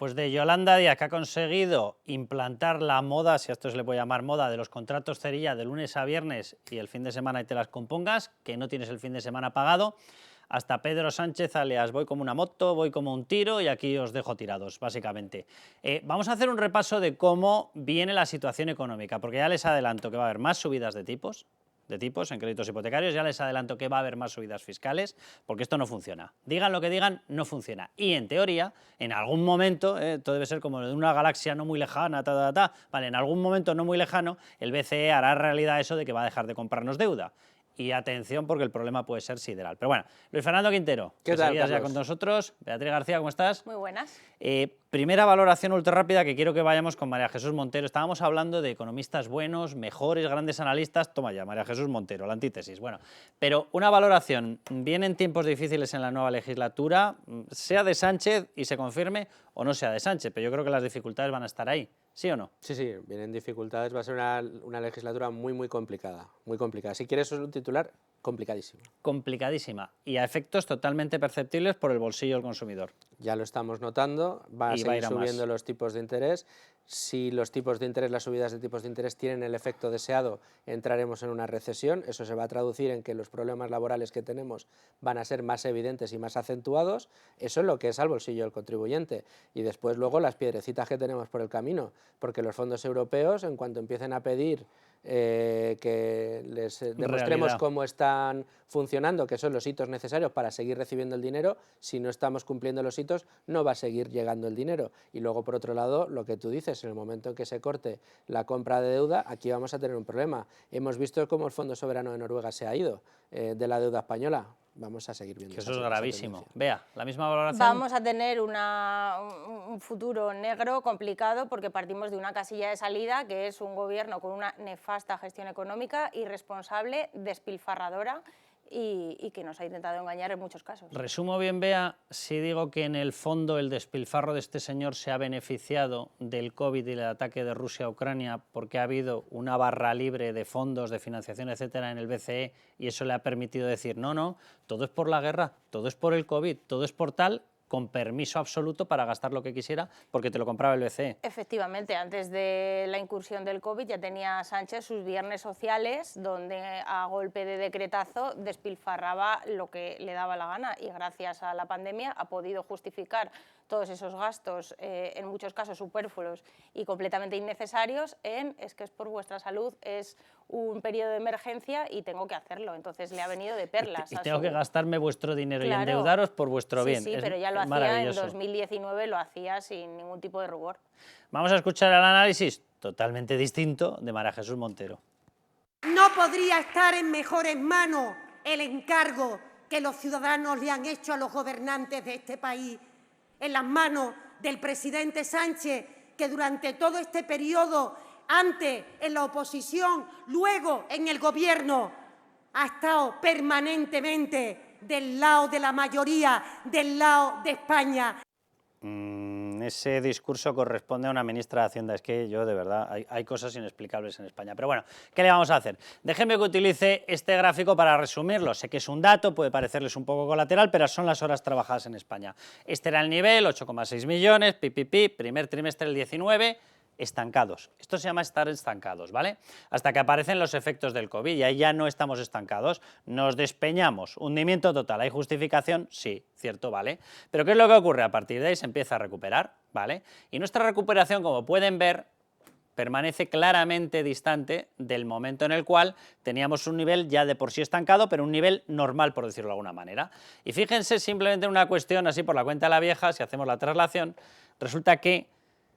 pues de Yolanda Díaz, que ha conseguido implantar la moda, si a esto se le puede llamar moda, de los contratos cerilla de lunes a viernes y el fin de semana y te las compongas, que no tienes el fin de semana pagado, hasta Pedro Sánchez, alias voy como una moto, voy como un tiro y aquí os dejo tirados, básicamente. Vamos a hacer un repaso de cómo viene la situación económica, porque ya les adelanto que va a haber más subidas de tipos en créditos hipotecarios, ya les adelanto que va a haber más subidas fiscales, porque esto no funciona. Digan lo que digan, no funciona. Y en teoría, en algún momento, esto debe ser como de una galaxia no muy lejana, vale, en algún momento no muy lejano, el BCE hará realidad eso de que va a dejar de comprarnos deuda. Y atención, porque el problema puede ser sideral. Pero bueno, Luis Fernando Quintero, ¿Qué tal, Carlos? ya con nosotros. Beatriz García, ¿cómo estás? Muy buenas. Primera valoración ultra rápida, que quiero que vayamos con María Jesús Montero. Estábamos hablando de economistas buenos, mejores, grandes analistas. Toma ya, María Jesús Montero, la antítesis. Bueno, pero una valoración. Vienen tiempos difíciles en la nueva legislatura, sea de Sánchez y se confirme, o no sea de Sánchez, pero yo creo que las dificultades van a estar ahí. ¿Sí o no? Sí, sí, vienen dificultades, va a ser una legislatura muy complicada, muy complicada. Si quieres un titular, complicadísima. Complicadísima y a efectos totalmente perceptibles por el bolsillo del consumidor. Ya lo estamos notando, va a seguir subiendo los tipos de interés. Si los tipos de interés, las subidas de tipos de interés tienen el efecto deseado, entraremos en una recesión. Eso se va a traducir en que los problemas laborales que tenemos van a ser más evidentes y más acentuados. Eso es lo que es al bolsillo del contribuyente. Y después luego las piedrecitas que tenemos por el camino, porque los fondos europeos, en cuanto empiecen a pedir que les demostremos cómo están funcionando, que son los hitos necesarios para seguir recibiendo el dinero, si no estamos cumpliendo los hitos no va a seguir llegando el dinero. Y luego, por otro lado, lo que tú dices, en el momento en que se corte la compra de deuda, aquí vamos a tener un problema. Hemos visto cómo el Fondo Soberano de Noruega se ha ido de la deuda española. Vamos a seguir viendo. Que eso es gravísimo. Vea, la misma valoración. Vamos a tener un futuro negro, complicado, porque partimos de una casilla de salida, que es un gobierno con una nefasta gestión económica, irresponsable, despilfarradora y que nos ha intentado engañar en muchos casos. Resumo bien, Bea, si digo que en el fondo el despilfarro de este señor se ha beneficiado del COVID y del ataque de Rusia a Ucrania porque ha habido una barra libre de fondos, de financiación, etcétera, en el BCE, y eso le ha permitido decir, no, todo es por la guerra, todo es por el COVID, todo es por tal, con permiso absoluto para gastar lo que quisiera porque te lo compraba el BCE. Efectivamente, antes de la incursión del COVID ya tenía Sánchez sus viernes sociales donde a golpe de decretazo despilfarraba lo que le daba la gana y gracias a la pandemia ha podido justificar todos esos gastos, en muchos casos superfluos y completamente innecesarios, es que es por vuestra salud, es un periodo de emergencia y tengo que hacerlo. Entonces le ha venido de perlas. Y tengo que gastarme vuestro dinero, claro, y endeudaros por vuestro bien. Sí, pero ya lo hacía en 2019, lo hacía sin ningún tipo de rubor. Vamos a escuchar el análisis totalmente distinto de María Jesús Montero. No podría estar en mejores manos el encargo que los ciudadanos le han hecho a los gobernantes de este país, en las manos del presidente Sánchez, que durante todo este periodo, antes en la oposición, luego en el gobierno, ha estado permanentemente del lado de la mayoría, del lado de España. Ese discurso corresponde a una ministra de Hacienda. Es que yo, de verdad, hay cosas inexplicables en España. Pero bueno, ¿qué le vamos a hacer? Déjenme que utilice este gráfico para resumirlo. Sé que es un dato, puede parecerles un poco colateral, pero son las horas trabajadas en España. Este era el nivel, 8,6 millones, primer trimestre del 19, estancados. Esto se llama estar estancados, ¿vale? Hasta que aparecen los efectos del COVID y ahí ya no estamos estancados, nos despeñamos, hundimiento total. ¿Hay justificación? Sí, cierto, ¿vale? Pero ¿qué es lo que ocurre? A partir de ahí se empieza a recuperar, ¿vale? Y nuestra recuperación, como pueden ver, permanece claramente distante del momento en el cual teníamos un nivel ya de por sí estancado, pero un nivel normal, por decirlo de alguna manera. Y fíjense simplemente en una cuestión, así por la cuenta de la vieja, si hacemos la traslación, resulta que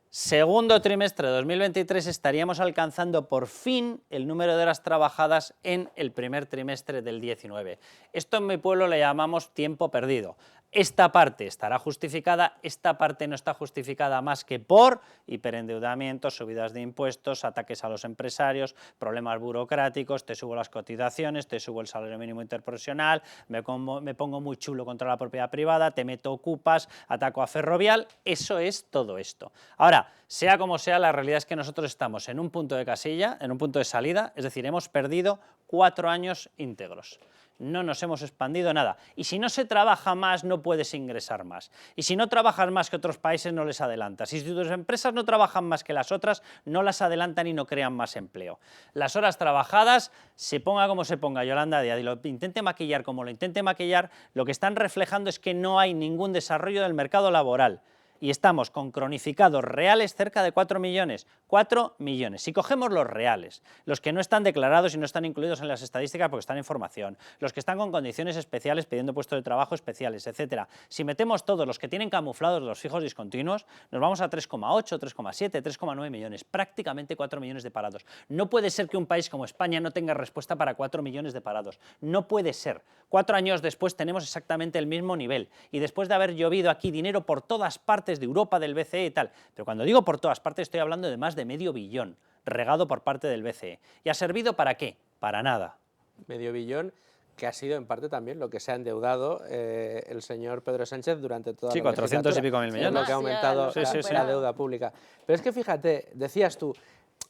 segundo trimestre de 2023 estaríamos alcanzando por fin el número de horas trabajadas en el primer trimestre del 19. Esto en mi pueblo le llamamos tiempo perdido. Esta parte estará justificada, esta parte no está justificada más que por hiperendeudamiento, subidas de impuestos, ataques a los empresarios, problemas burocráticos, te subo las cotizaciones, te subo el salario mínimo interprofesional, me pongo muy chulo contra la propiedad privada, te meto ocupas, ataco a Ferrovial, eso es todo esto. Ahora, sea como sea, la realidad es que nosotros estamos en un punto de casilla, en un punto de salida, es decir, hemos perdido 4 años íntegros. no nos hemos expandido nada. Y si no se trabaja más, no puedes ingresar más. Y si no trabajas más que otros países, no les adelantas. Y si tus empresas no trabajan más que las otras, no las adelantan y no crean más empleo. Las horas trabajadas, se ponga como se ponga Yolanda Díaz y lo intente maquillar como lo intente maquillar, lo que están reflejando es que no hay ningún desarrollo del mercado laboral. Y estamos con cronificados reales cerca de 4 millones. 4 millones. Si cogemos los reales, los que no están declarados y no están incluidos en las estadísticas porque están en formación, los que están con condiciones especiales pidiendo puestos de trabajo especiales, etcétera. Si metemos todos los que tienen camuflados los fijos discontinuos, nos vamos a 3,8, 3,7, 3,9 millones. Prácticamente 4 millones de parados. No puede ser que un país como España no tenga respuesta para 4 millones de parados. No puede ser. 4 años después tenemos exactamente el mismo nivel. Y después de haber llovido aquí dinero por todas partes de Europa, del BCE y tal, pero cuando digo por todas partes estoy hablando de más de medio billón regado por parte del BCE. ¿Y ha servido para qué? Para nada. Medio billón que ha sido en parte también lo que se ha endeudado el señor Pedro Sánchez durante toda la 400 y pico mil millones. Lo que ha aumentado la deuda pública. Pero es que fíjate, decías tú,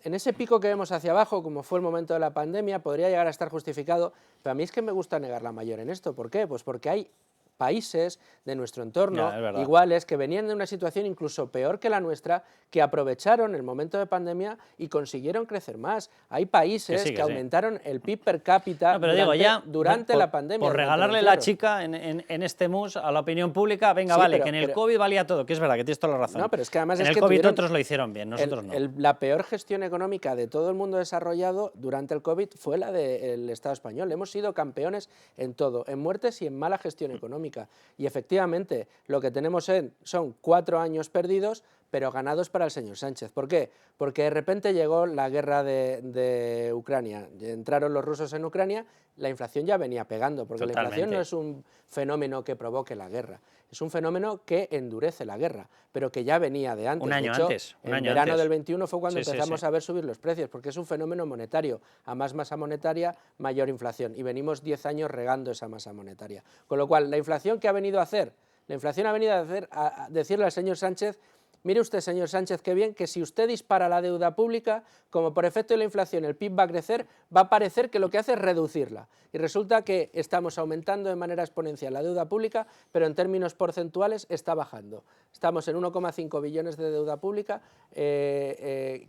en ese pico que vemos hacia abajo, como fue el momento de la pandemia, podría llegar a estar justificado, pero a mí es que me gusta negar la mayor en esto. ¿Por qué? Pues porque hay países de nuestro entorno iguales que venían de una situación incluso peor que la nuestra, que aprovecharon el momento de pandemia y consiguieron crecer más. Hay países que aumentaron el PIB per cápita durante la pandemia. Por regalarle la chica en este mus a la opinión pública, venga, vale, que en el COVID valía todo, que es verdad, que tienes toda la razón. No, pero es que además en el COVID otros lo hicieron bien, nosotros no. La peor gestión económica de todo el mundo desarrollado durante el COVID fue la del Estado español. Hemos sido campeones en todo, en muertes y en mala gestión económica. Y efectivamente lo que tenemos son 4 años perdidos, pero ganados para el señor Sánchez. ¿Por qué? Porque de repente llegó la guerra de Ucrania, entraron los rusos en Ucrania, la inflación ya venía pegando, porque la inflación no es un fenómeno que provoque la guerra, es un fenómeno que endurece la guerra, pero que ya venía de antes. Un año antes. En verano del 21 fue cuando empezamos a ver subir los precios, porque es un fenómeno monetario. A más masa monetaria, mayor inflación. Y venimos 10 años regando esa masa monetaria. Con lo cual, la inflación, ¿qué ha venido a hacer? La inflación ha venido a decirle al señor Sánchez: mire usted, señor Sánchez, qué bien que si usted dispara la deuda pública, como por efecto de la inflación el PIB va a crecer, va a parecer que lo que hace es reducirla. Y resulta que estamos aumentando de manera exponencial la deuda pública, pero en términos porcentuales está bajando. Estamos en 1,5 billones de deuda pública,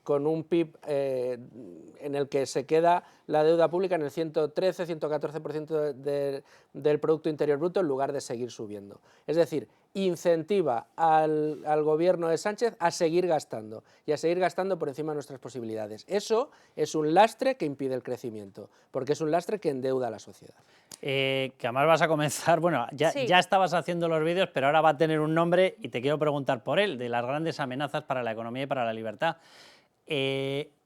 con un PIB en el que se queda la deuda pública en el 113, 114% del Producto Interior Bruto, en lugar de seguir subiendo. Es decir, incentiva al gobierno de Sánchez a seguir gastando y a seguir gastando por encima de nuestras posibilidades. Eso es un lastre que impide el crecimiento, porque es un lastre que endeuda a la sociedad. Que además vas a comenzar, bueno, ya estabas haciendo los vídeos, pero ahora va a tener un nombre y te quiero preguntar por él, de las grandes amenazas para la economía y para la libertad.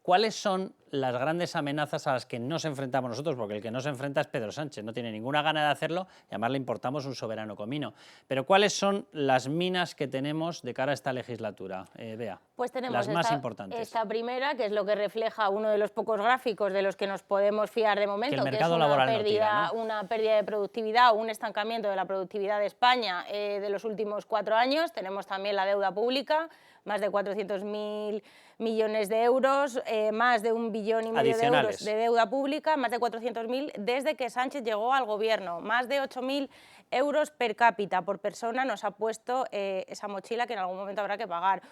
¿Cuáles son las grandes amenazas a las que nos enfrentamos nosotros? Porque el que no se enfrenta es Pedro Sánchez, no tiene ninguna gana de hacerlo y además le importamos un soberano comino. Pero ¿cuáles son las minas que tenemos de cara a esta legislatura, Bea? Pues tenemos las más importantes. Esta primera, que es lo que refleja uno de los pocos gráficos de los que nos podemos fiar de momento, que el mercado laboral no tira, ¿no? Una pérdida de productividad, un estancamiento de la productividad de España de los últimos 4 años. Tenemos también la deuda pública, más de 400.000 millones de euros, más de 1,5 billones de euros de deuda pública, más de 400.000 desde que Sánchez llegó al gobierno, más de 8.000 euros per cápita por persona nos ha puesto esa mochila que en algún momento habrá que pagar.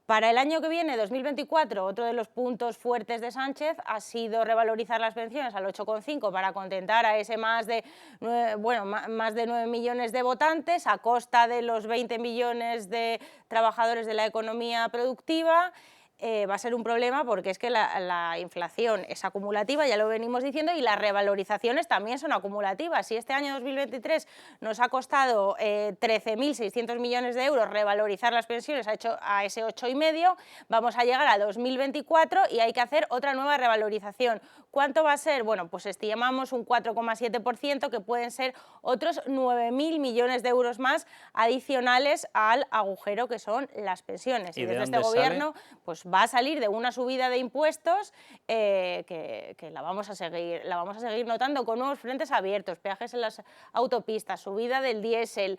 Para el año que viene, 2024, otro de los puntos fuertes de Sánchez ha sido revalorizar las pensiones al 8,5 para contentar a ese más de 9 millones de votantes a costa de los 20 millones de trabajadores de la economía productiva. Va a ser un problema porque es que la inflación es acumulativa, ya lo venimos diciendo, y las revalorizaciones también son acumulativas. Si este año 2023 nos ha costado 13.600 millones de euros revalorizar las pensiones a ese 8,5, vamos a llegar a 2024 y hay que hacer otra nueva revalorización. ¿Cuánto va a ser? Bueno, pues estimamos un 4,7%, que pueden ser otros 9.000 millones de euros más adicionales al agujero que son las pensiones. Y desde este gobierno pues va a salir de una subida de impuestos que la vamos a seguir notando con nuevos frentes abiertos, peajes en las autopistas, subida del diésel,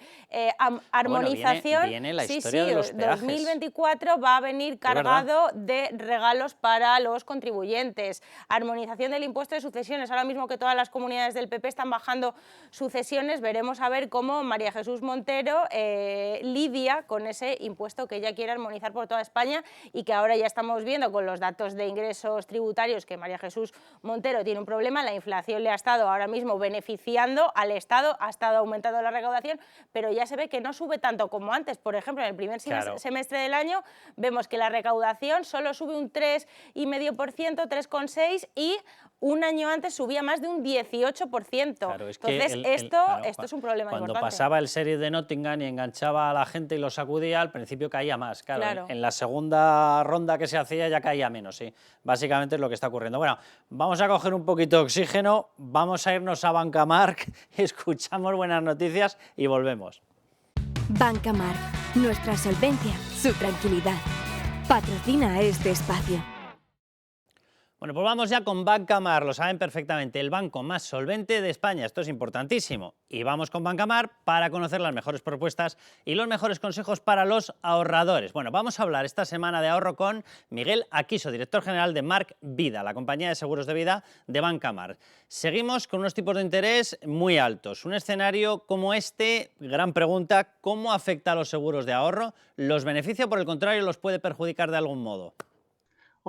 armonización. Bueno, viene la historia de los peajes. 2024 va a venir cargado de regalos para los contribuyentes, armonización recaudación del impuesto de sucesiones. Ahora mismo que todas las comunidades del PP están bajando sucesiones, veremos a ver cómo María Jesús Montero lidia con ese impuesto que ella quiere armonizar por toda España y que ahora ya estamos viendo con los datos de ingresos tributarios que María Jesús Montero tiene un problema. La inflación le ha estado ahora mismo beneficiando al Estado, ha estado aumentando la recaudación, pero ya se ve que no sube tanto como antes. Por ejemplo, en el primer semestre del año vemos que la recaudación solo sube un 3,5%, 3,6%, y un año antes subía más de un 18%. Claro, es entonces, que esto es un problema cuando importante. pasaba el Sheriff de Nottingham y enganchaba a la gente y lo sacudía, al principio caía más. Claro. En la segunda ronda que se hacía ya caía menos, sí. Básicamente es lo que está ocurriendo. Bueno, vamos a coger un poquito de oxígeno, vamos a irnos a Bancamark, escuchamos buenas noticias y volvemos. Bancamark, nuestra solvencia, su tranquilidad. Patrocina este espacio. Bueno, pues vamos ya con Bancamark, lo saben perfectamente, el banco más solvente de España, esto es importantísimo. Y vamos con Bancamark para conocer las mejores propuestas y los mejores consejos para los ahorradores. Bueno, vamos a hablar esta semana de ahorro con Miguel Aquiso, director general de Marc Vida, la compañía de seguros de vida de Bancamark. Seguimos con unos tipos de interés muy altos. Un escenario como este, gran pregunta, ¿cómo afecta a los seguros de ahorro? ¿Los beneficia o por el contrario los puede perjudicar de algún modo?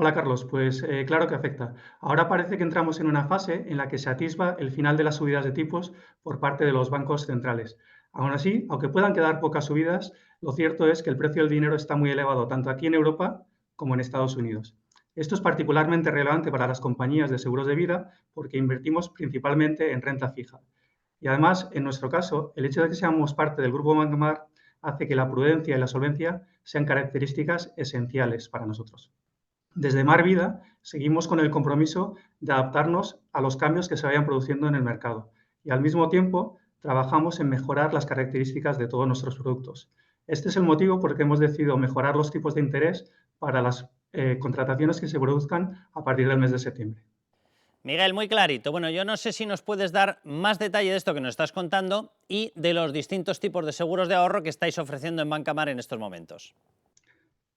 Hola Carlos, pues claro que afecta. Ahora parece que entramos en una fase en la que se atisba el final de las subidas de tipos por parte de los bancos centrales. Aún así, aunque puedan quedar pocas subidas, lo cierto es que el precio del dinero está muy elevado tanto aquí en Europa como en Estados Unidos. Esto es particularmente relevante para las compañías de seguros de vida porque invertimos principalmente en renta fija. Y además, en nuestro caso, el hecho de que seamos parte del grupo Bancamark hace que la prudencia y la solvencia sean características esenciales para nosotros. Desde Marc Vida seguimos con el compromiso de adaptarnos a los cambios que se vayan produciendo en el mercado y al mismo tiempo trabajamos en mejorar las características de todos nuestros productos. Este es el motivo por el que hemos decidido mejorar los tipos de interés para las contrataciones que se produzcan a partir del mes de septiembre. Miguel, muy clarito. Bueno, yo no sé si nos puedes dar más detalle de esto que nos estás contando y de los distintos tipos de seguros de ahorro que estáis ofreciendo en Bancamark en estos momentos.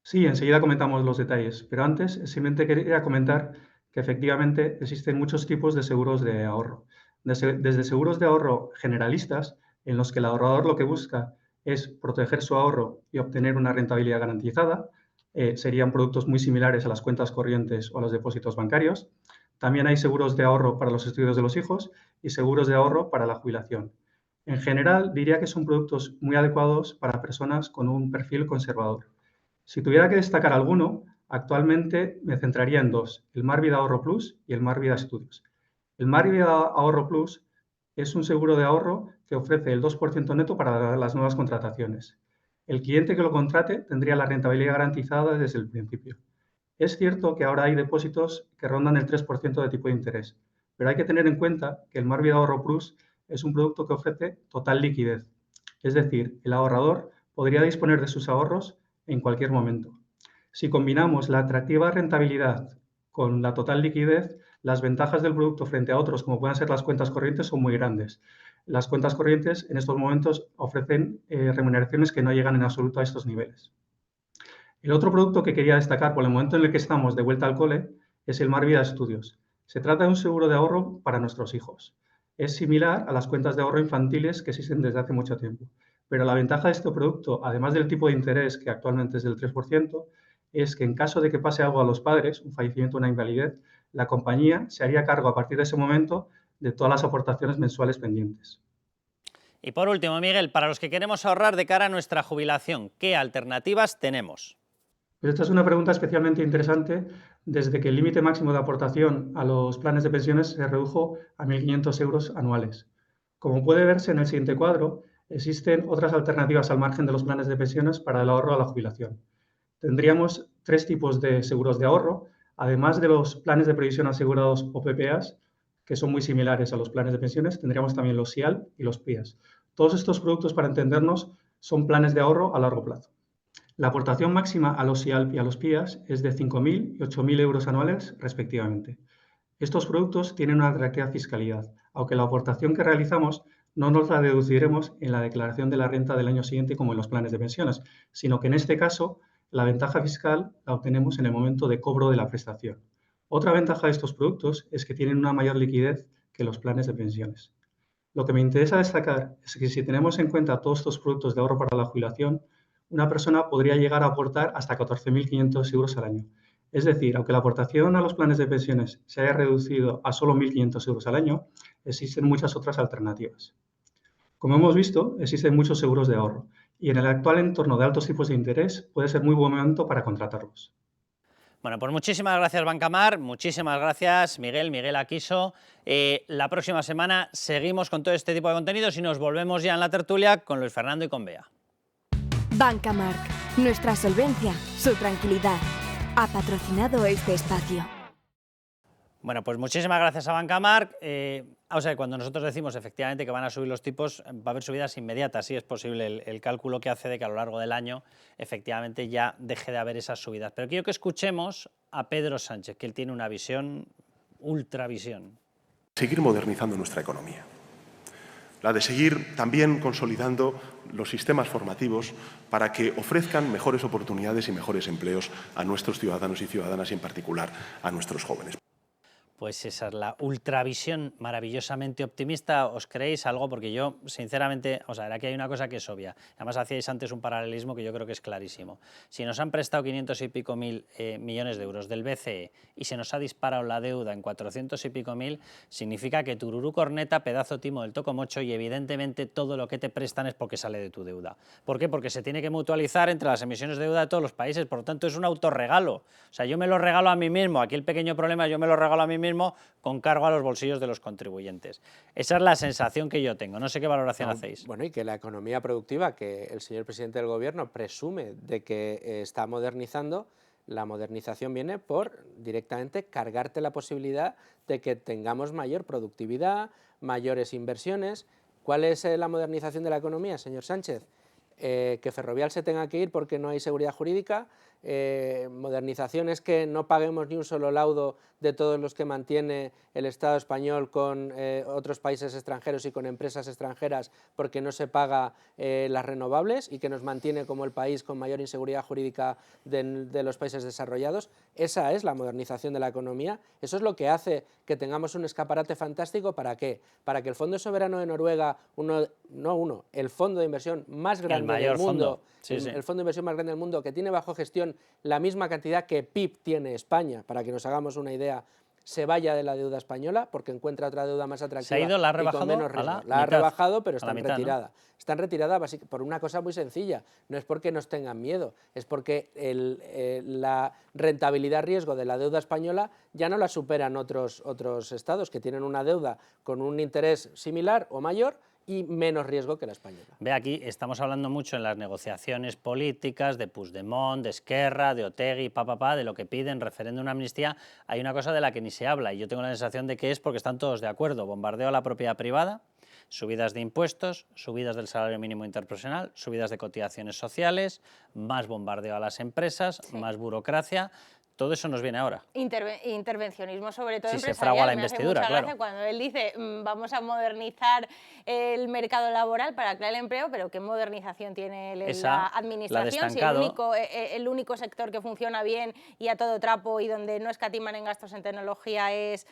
Sí, enseguida comentamos los detalles, pero antes simplemente quería comentar que efectivamente existen muchos tipos de seguros de ahorro. Desde seguros de ahorro generalistas, en los que el ahorrador lo que busca es proteger su ahorro y obtener una rentabilidad garantizada, serían productos muy similares a las cuentas corrientes o a los depósitos bancarios. También hay seguros de ahorro para los estudios de los hijos y seguros de ahorro para la jubilación. En general, diría que son productos muy adecuados para personas con un perfil conservador. Si tuviera que destacar alguno, actualmente me centraría en dos, el Marc Vida Ahorro Plus y el Marc Vida Estudios. El Marc Vida Ahorro Plus es un seguro de ahorro que ofrece el 2% neto para las nuevas contrataciones. El cliente que lo contrate tendría la rentabilidad garantizada desde el principio. Es cierto que ahora hay depósitos que rondan el 3% de tipo de interés, pero hay que tener en cuenta que el Marc Vida Ahorro Plus es un producto que ofrece total liquidez. Es decir, el ahorrador podría disponer de sus ahorros en cualquier momento. Si combinamos la atractiva rentabilidad con la total liquidez, las ventajas del producto frente a otros, como puedan ser las cuentas corrientes, son muy grandes. Las cuentas corrientes en estos momentos ofrecen remuneraciones que no llegan en absoluto a estos niveles. El otro producto que quería destacar por el momento en el que estamos de vuelta al cole es el Marc Vida Estudios. Se trata de un seguro de ahorro para nuestros hijos. Es similar a las cuentas de ahorro infantiles que existen desde hace mucho tiempo. Pero la ventaja de este producto, además del tipo de interés que actualmente es del 3%, es que en caso de que pase algo a los padres, un fallecimiento o una invalidez, la compañía se haría cargo a partir de ese momento de todas las aportaciones mensuales pendientes. Y por último, Miguel, para los que queremos ahorrar de cara a nuestra jubilación, ¿qué alternativas tenemos? Pues esta es una pregunta especialmente interesante desde que el límite máximo de aportación a los planes de pensiones se redujo a 1.500 euros anuales. Como puede verse en el siguiente cuadro, existen otras alternativas al margen de los planes de pensiones para el ahorro a la jubilación. Tendríamos tres tipos de seguros de ahorro, además de los planes de previsión asegurados o PPAs, que son muy similares a los planes de pensiones, tendríamos también los SIAL y los PIAs. Todos estos productos, para entendernos, son planes de ahorro a largo plazo. La aportación máxima a los SIAL y a los PIAs es de 5.000 y 8.000 euros anuales, respectivamente. Estos productos tienen una atractiva fiscalidad, aunque la aportación que realizamos no nos la deduciremos en la declaración de la renta del año siguiente como en los planes de pensiones, sino que en este caso la ventaja fiscal la obtenemos en el momento de cobro de la prestación. Otra ventaja de estos productos es que tienen una mayor liquidez que los planes de pensiones. Lo que me interesa destacar es que si tenemos en cuenta todos estos productos de ahorro para la jubilación, una persona podría llegar a aportar hasta 14.500 euros al año. Es decir, aunque la aportación a los planes de pensiones se haya reducido a solo 1.500 euros al año, existen muchas otras alternativas. Como hemos visto, existen muchos seguros de ahorro y en el actual entorno de altos tipos de interés puede ser muy buen momento para contratarlos. Bueno, pues muchísimas gracias Bancamar, muchísimas gracias Miguel Aquiso. La próxima semana seguimos con todo este tipo de contenidos y nos volvemos ya en la tertulia con Luis Fernando y con Bea. Bancamark, nuestra solvencia, su tranquilidad. Ha patrocinado este espacio. Bueno, pues muchísimas gracias a Bancamark. Vamos a ver, cuando nosotros decimos efectivamente que van a subir los tipos, va a haber subidas inmediatas. Sí es posible el cálculo que hace de que a lo largo del año efectivamente ya deje de haber esas subidas. Pero quiero que escuchemos a Pedro Sánchez, que él tiene una visión, ultravisión. Seguir modernizando nuestra economía. La de seguir también consolidando los sistemas formativos para que ofrezcan mejores oportunidades y mejores empleos a nuestros ciudadanos y ciudadanas y en particular a nuestros jóvenes. Pues esa es la ultravisión maravillosamente optimista. ¿Os creéis algo? Porque yo, sinceramente, o sea, aquí hay una cosa que es obvia. Además, hacíais antes un paralelismo que yo creo que es clarísimo. Si nos han prestado 500 y pico mil millones de euros del BCE y se nos ha disparado la deuda en 400 y pico mil, significa que tururú corneta, pedazo timo del tocomocho, y evidentemente todo lo que te prestan es porque sale de tu deuda. ¿Por qué? Porque se tiene que mutualizar entre las emisiones de deuda de todos los países. Por lo tanto, es un autorregalo. O sea, yo me lo regalo a mí mismo. Aquí el pequeño problema es yo me lo regalo a mí mismo con cargo a los bolsillos de los contribuyentes. Esa es la sensación que yo tengo. No sé qué valoración hacéis. Bueno, y que la economía productiva, que el señor presidente del Gobierno presume de que está modernizando, la modernización viene por directamente cargarte la posibilidad de que tengamos mayor productividad, mayores inversiones. ¿Cuál es la modernización de la economía, señor Sánchez? Que Ferrovial se tenga que ir porque no hay seguridad jurídica. Modernización es que no paguemos ni un solo laudo de todos los que mantiene el Estado español con otros países extranjeros y con empresas extranjeras porque no se paga las renovables y que nos mantiene como el país con mayor inseguridad jurídica de los países desarrollados. Esa es la modernización de la economía. Eso es lo que hace que tengamos un escaparate fantástico. ¿Para qué? Para que el Fondo Soberano de Noruega, el fondo de inversión más grande del mundo, el fondo de inversión más grande del mundo, que tiene bajo gestión la misma cantidad que PIB tiene España, para que nos hagamos una idea, se vaya de la deuda española porque encuentra otra deuda más atractiva. ¿Se ha ido? ¿La ha rebajado? Y con menos riesgo. La ha rebajado, pero está en retirada. ¿No? Está en retirada por una cosa muy sencilla. No es porque nos tengan miedo, es porque la rentabilidad-riesgo de la deuda española ya no la superan otros estados que tienen una deuda con un interés similar o mayor y menos riesgo que la española. Ve, aquí estamos hablando mucho en las negociaciones políticas de Puigdemont, de Esquerra, de Otegi, de lo que piden, referéndum, una amnistía. Hay una cosa de la que ni se habla y yo tengo la sensación de que es porque están todos de acuerdo. Bombardeo a la propiedad privada, subidas de impuestos, subidas del salario mínimo interprofesional, subidas de cotizaciones sociales, más bombardeo a las empresas, más burocracia. Todo eso nos viene ahora. Intervencionismo, sobre todo si empresarial. Se fragua la investidura, claro. Gracia cuando él dice vamos a modernizar el mercado laboral para crear el empleo, pero ¿qué modernización tiene la administración? Si el único sector que funciona bien y a todo trapo y donde no escatiman en gastos en tecnología es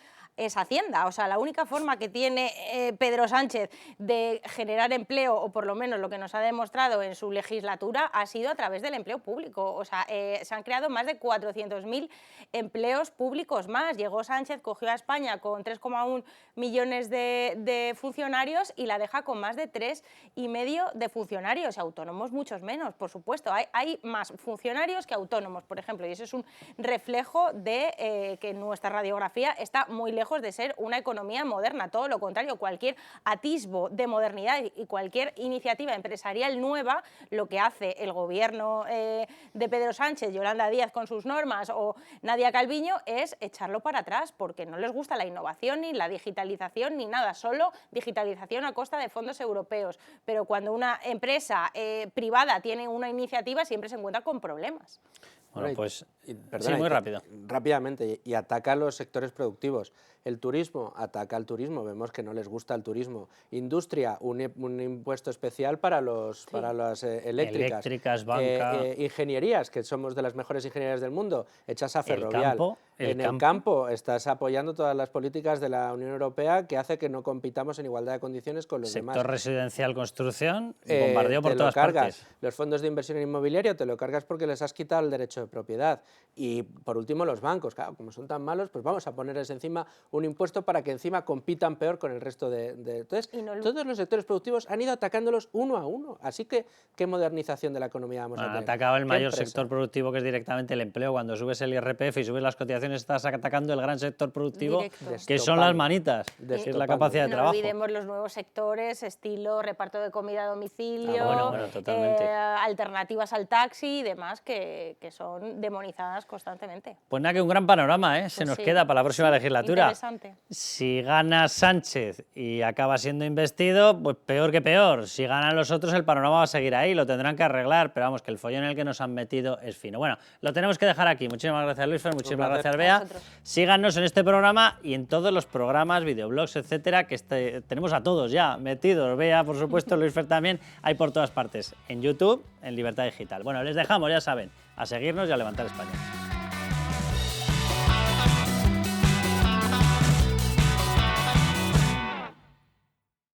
Hacienda. O sea, la única forma que tiene Pedro Sánchez de generar empleo, o por lo menos lo que nos ha demostrado en su legislatura, ha sido a través del empleo público. O sea, se han creado más de 400.000 empleos públicos más. Llegó Sánchez, cogió a España con 3,1 millones de funcionarios y la deja con más de 3,5 de funcionarios. Autónomos muchos menos, por supuesto. Hay más funcionarios que autónomos, por ejemplo, y eso es un reflejo de que nuestra radiografía está muy lejos de ser una economía moderna. Todo lo contrario, cualquier atisbo de modernidad y cualquier iniciativa empresarial nueva, lo que hace el gobierno de Pedro Sánchez, Yolanda Díaz con sus normas o Nadia Calviño, es echarlo para atrás porque no les gusta la innovación ni la digitalización ni nada, solo digitalización a costa de fondos europeos. Pero cuando una empresa privada tiene una iniciativa siempre se encuentra con problemas. Bueno, pues Perdona, sí, muy rápido. Rápidamente, y ataca a los sectores productivos. El turismo ataca al turismo, vemos que no les gusta el turismo. Industria, un impuesto especial para las eléctricas. Eléctricas, banca. Ingenierías, que somos de las mejores ingenierías del mundo, hechas a Ferrovial. El campo estás apoyando todas las políticas de la Unión Europea que hace que no compitamos en igualdad de condiciones con los demás. Sector residencial, construcción, bombardeo por te todas lo cargas. partes. Los fondos de inversión inmobiliaria te lo cargas porque les has quitado el derecho de propiedad. Y por último los bancos, claro, como son tan malos, pues vamos a ponerles encima un impuesto para que encima compitan peor con el resto de... Entonces, todos los sectores productivos han ido atacándolos uno a uno. Así que, ¿qué modernización de la economía vamos a tener? Han atacado el mayor sector productivo, que es directamente el empleo. Cuando subes el IRPF y subes las cotizaciones, estás atacando el gran sector productivo, que son las manitas, que es la capacidad de trabajo. No olvidemos los nuevos sectores, estilo reparto de comida a domicilio, totalmente. Alternativas al taxi y demás, que son demonizadas constantemente. Pues nada, que un gran panorama, ¿eh? Se nos queda para la próxima legislatura. Interesante. Si gana Sánchez y acaba siendo investido, pues peor que peor. Si ganan los otros, el panorama va a seguir ahí, lo tendrán que arreglar, pero vamos, que el follón en el que nos han metido es fino. Bueno, lo tenemos que dejar aquí. Muchísimas gracias, Luisfer, muchísimas gracias, Bea. Síganos en este programa y en todos los programas, videoblogs, etcétera, que tenemos a todos ya metidos. Bea, por supuesto, Luisfer también, hay por todas partes, en YouTube, en Libertad Digital. Bueno, les dejamos, ya saben, a seguirnos y a levantar España.